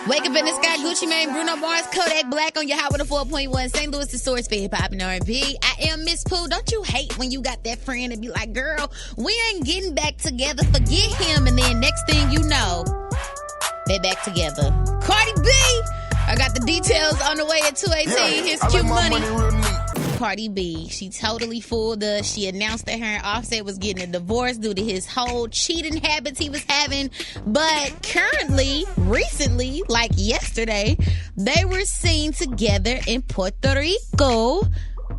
Wake up in the sky, Gucci Mane, Bruno Mars, Kodak Black on your Hot 104.1. St. Louis, the source for hip-hop and R&B. I am Miss Pooh. Don't you hate when you got that friend and be like, girl, we ain't getting back together. Forget him. And then next thing you know, they back together. Cardi B. I got the details on the way at 218. Here's Q Money. Cardi B, she totally fooled us. She announced that her and Offset was getting a divorce due to his whole cheating habits he was having. But currently, recently, like yesterday, they were seen together in Puerto Rico,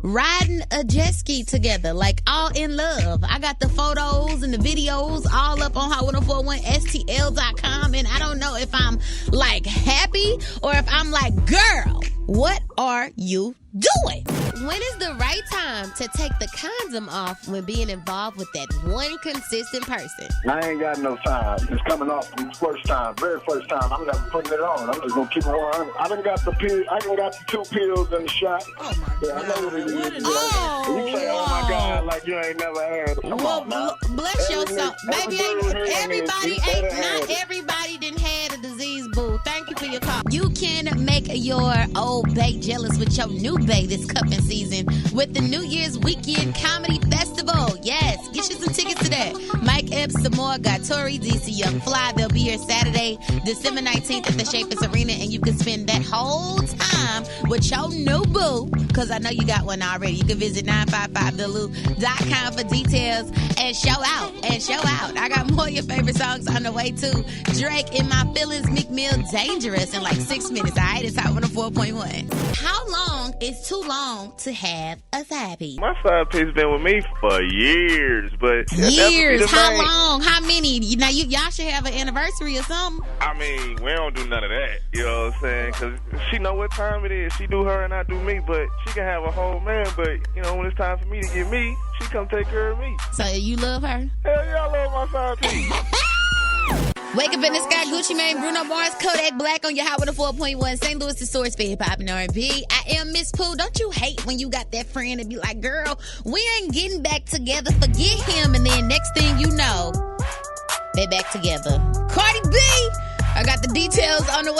riding a jet ski together, like all in love. I got the photos and the videos all up on hot1041stl.com, and I don't know if I'm like happy or if I'm like, girl, what are you doing? When is the right time to take the condom off when being involved with that one consistent person? I ain't got no time. It's coming off the first time, very first time. I'm never putting it on. I'm just gonna keep it on. I done got the pill. I done got the 2 pills in the shot. Oh my God! I know what it is. Oh, You say, oh my God, like you ain't never had it. Come on, man. Bless your soul, baby. Not everybody everybody didn't had a disease, boo. Thank you for your call. You can make your old bae jealous with your new bae this cupping season with the New Year's Weekend Comedy Festival. Yes, get you some tickets to that. Mike Epps, Samora, Tori, DC Young Fly. They'll be here Saturday, December 19th at the Shapers Arena, and you can spend that whole time with your new boo, because I know you got one already. You can visit 955thelou.com for details and show out. I got more of your favorite songs on the way too. Drake, In My Feelings, Meek Mill, Dangerous in like 6 minutes. All right, it's Hot 104.1. How long is too long to have a side piece? My side piece been with me for years, but years. How long? How many? Y'all should have an anniversary or something. I mean, we don't do none of that. You know what I'm saying? Because she know what time it is. She do her and I do me, but she can have a whole man. But you know, when it's time for me to get me, she come take care of me. So you love her? Hell yeah, I love my side piece. Wake up in the sky, Gucci Mane, Bruno Mars, Kodak Black on your Hot 104.1. St. Louis, the source for hip-hop and R&B. I am Miss Pooh. Don't you hate when you got that friend and be like, girl, we ain't getting back together. Forget him. And then next thing you know, they back together. Cardi B, I got the details on the way.